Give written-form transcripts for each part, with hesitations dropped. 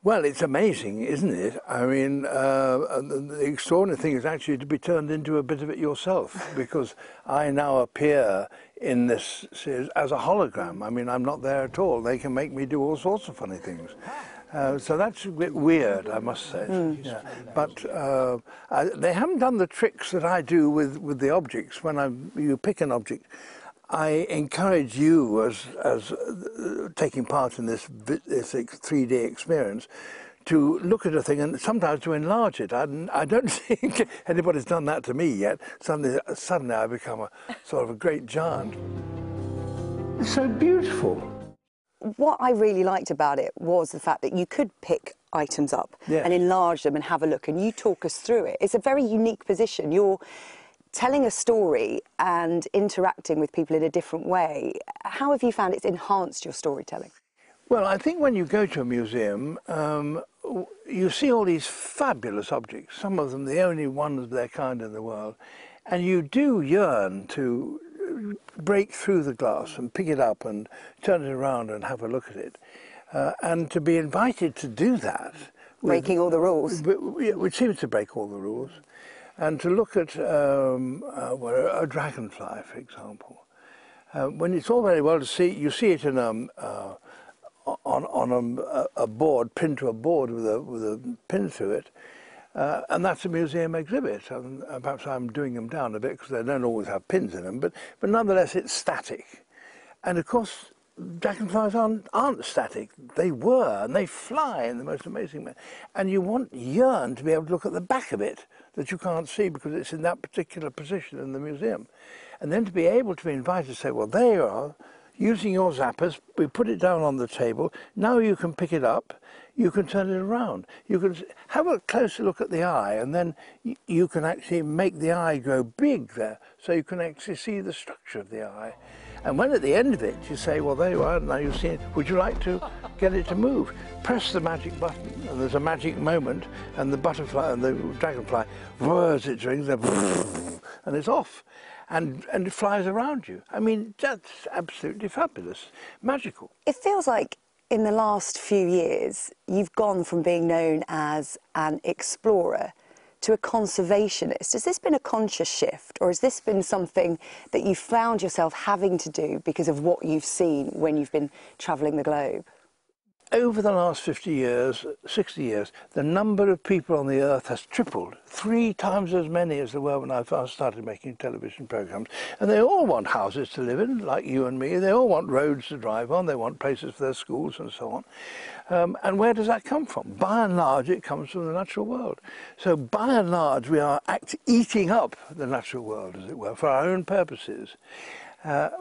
Well, it's amazing, isn't it? I mean, the extraordinary thing is actually to be turned into a bit of it yourself, because I now appear in this series as a hologram. I mean, I'm not there at all. They can make me do all sorts of funny things. So that's a bit weird, I must say. Yeah. But they haven't done the tricks that I do with the objects. When you pick an object, I encourage you, as taking part in this 3D experience, to look at a thing and sometimes to enlarge it. I don't think anybody's done that to me yet. Suddenly I become a sort of a great giant. It's so beautiful. What I really liked about it was the fact that you could pick items up and enlarge them and have a look, and you talk us through it. It's a very unique position. You're telling a story and interacting with people in a different way. How have you found it's enhanced your storytelling? Well, I think when you go to a museum, you see all these fabulous objects, some of them the only ones of their kind in the world, and you do yearn to break through the glass and pick it up and turn it around and have a look at it. And to be invited to do that... Breaking all the rules. Which seems to break all the rules. And to look at a dragonfly, for example, when it's all very well to see, you see it in on a board, pinned to a board with a pin through it, and that's a museum exhibit. And perhaps I'm doing them down a bit because they don't always have pins in them, but nonetheless it's static. And of course, dragonflies aren't static. They were, and they fly in the most amazing way. And you yearn to be able to look at the back of it that you can't see because it's in that particular position in the museum. And then to be able to be invited to say, well, there you are, using your zappers, we put it down on the table, now you can pick it up, you can turn it around. You can have a closer look at the eye, and then you can actually make the eye grow big there, so you can actually see the structure of the eye. And when at the end of it you say, well, there you are, now you've seen it, would you like to get it to move? Press the magic button, and there's a magic moment, and the butterfly and the dragonfly whirs its wings, and it's off. And it flies around you. I mean, that's absolutely fabulous, magical. It feels like in the last few years, you've gone from being known as an explorer to a conservationist. Has this been a conscious shift, or has this been something that you found yourself having to do because of what you've seen when you've been travelling the globe? Over the last 50 years, 60 years, the number of people on the earth has tripled, 3 times as many as there were when I first started making television programs. And they all want houses to live in, like you and me. They all want roads to drive on. They want places for their schools and so on. And where does that come from? By and large, it comes from the natural world. So by and large, we are eating up the natural world, as it were, for our own purposes.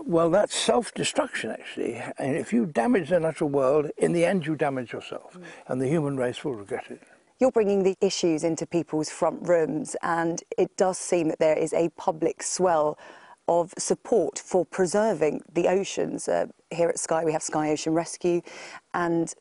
Well, that's self-destruction, actually. And if you damage the natural world, in the end you damage yourself, and the human race will regret it. You're bringing the issues into people's front rooms, and it does seem that there is a public swell of support for preserving the oceans. Here at Sky, we have Sky Ocean Rescue, and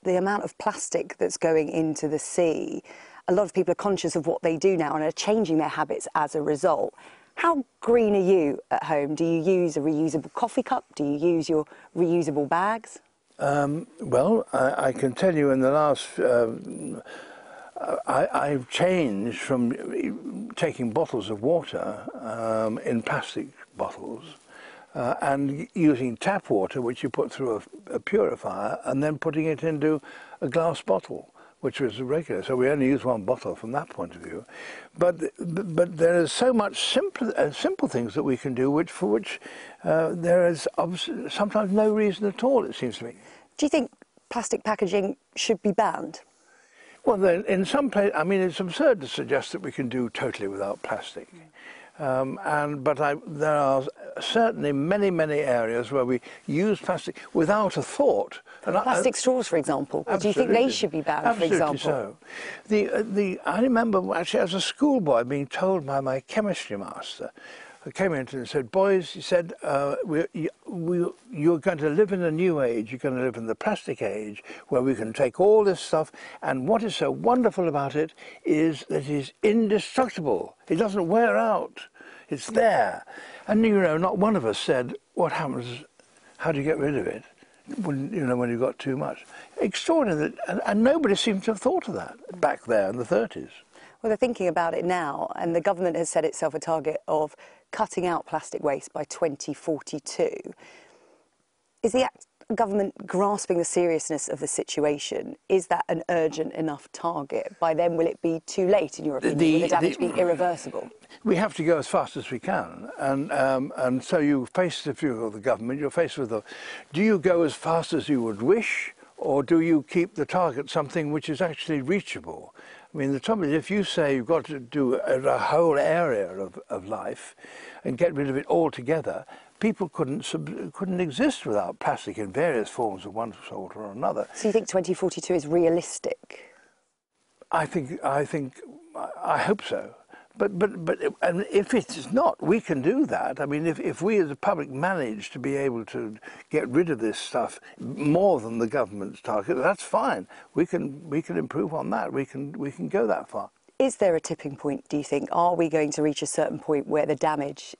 the amount of plastic that's going into the sea, a lot of people are conscious of what they do now and are changing their habits as a result. How green are you at home? Do you use a reusable coffee cup? Do you use your reusable bags? Well, I can tell you in the last... I've changed from taking bottles of water in plastic bottles and using tap water, which you put through a purifier, and then putting it into a glass bottle, which was regular. So we only use 1 bottle from that point of view. But there is so much simple things that we can do, for which there is sometimes no reason at all, it seems to me. Do you think plastic packaging should be banned? Well, in some places, I mean, it's absurd to suggest that we can do totally without plastic. But there are certainly many, many areas where we use plastic without a thought. Plastic straws, for example. Do you think they should be banned, for example? Absolutely so. I remember actually as a schoolboy being told by my chemistry master, who came in and said, boys, he said, you're going to live in a new age. You're going to live in the plastic age where we can take all this stuff, and what is so wonderful about it is that it is indestructible. It doesn't wear out. It's there. And, you know, not one of us said, what happens, how do you get rid of it? when, you know, when you've got too much. Extraordinary, and nobody seems to have thought of that back there in the 30s. Well, they're thinking about it now, and the government has set itself a target of cutting out plastic waste by 2042. Is the government grasping the seriousness of the situation? Is that an urgent enough target? By then, will it be too late, in your opinion? Will the damage be irreversible? We have to go as fast as we can, and so you face, if you're the government, you're faced with do you go as fast as you would wish, or do you keep the target something which is actually reachable? I mean, the trouble is, if you say you've got to do a whole area of life and get rid of it altogether, people couldn't exist without plastic in various forms of one sort or another. So you think 2042 is realistic? I hope so. But and if it's not, we can do that. I mean, if we as a public manage to be able to get rid of this stuff more than the government's target, that's fine. We can improve on that. We can go that far. Is there a tipping point, do you think? Are we going to reach a certain point where the damage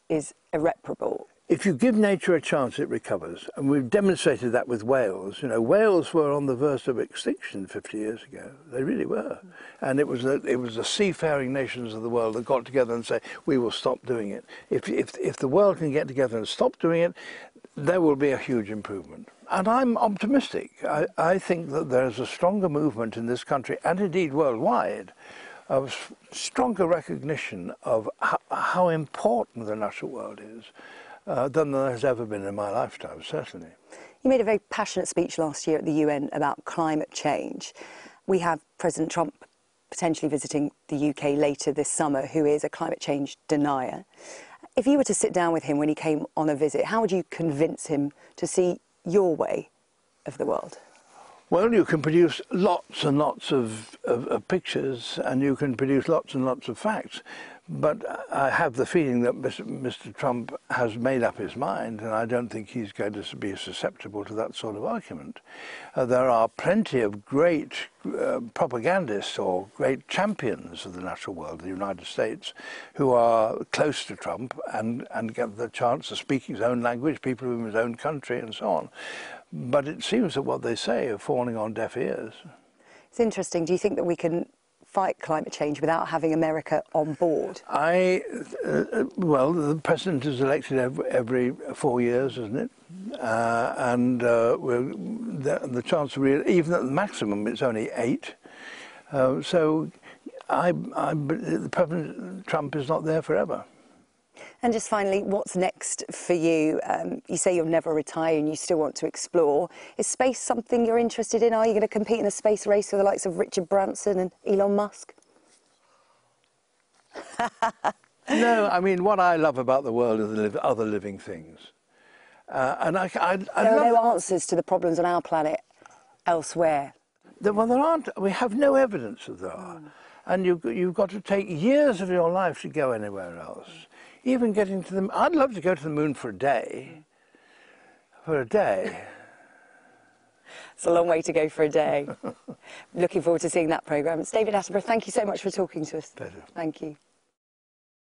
is irreparable? If you give nature a chance, it recovers. And we've demonstrated that with whales. You know, whales were on the verge of extinction 50 years ago. They really were. And it was the seafaring nations of the world that got together and say, we will stop doing it. If the world can get together and stop doing it, there will be a huge improvement. And I'm optimistic. I think that there's a stronger movement in this country, and indeed worldwide, of stronger recognition of how important the natural world is. Than there has ever been in my lifetime, certainly. You made a very passionate speech last year at the UN about climate change. We have President Trump potentially visiting the UK later this summer, who is a climate change denier. If you were to sit down with him when he came on a visit, how would you convince him to see your way of the world? Well, you can produce lots and lots of pictures, and you can produce lots and lots of facts. But I have the feeling that Mr. Trump has made up his mind, and I don't think he's going to be susceptible to that sort of argument. There are plenty of great propagandists or great champions of the natural world, the United States, who are close to Trump and get the chance to speak his own language, people from his own country and so on. But it seems that what they say are falling on deaf ears. It's interesting. Do you think that we can fight climate change without having America on board? Well, the president is elected every 4 years, isn't it? And the chance of even at the maximum, it's only 8. So President Trump is not there forever. And just finally, what's next for you? You say you'll never retire and you still want to explore. Is space something you're interested in? Are you going to compete in a space race with the likes of Richard Branson and Elon Musk? No, I mean, what I love about the world are the other living things. And there are no answers to the problems on our planet elsewhere. Well, there aren't. We have no evidence that there are. And you've got to take years of your life to go anywhere else. Even getting to the... I'd love to go to the moon for a day. For a day. It's a long way to go for a day. Looking forward to seeing that programme. It's David Attenborough. Thank you so much for talking to us. Pleasure. Thank you.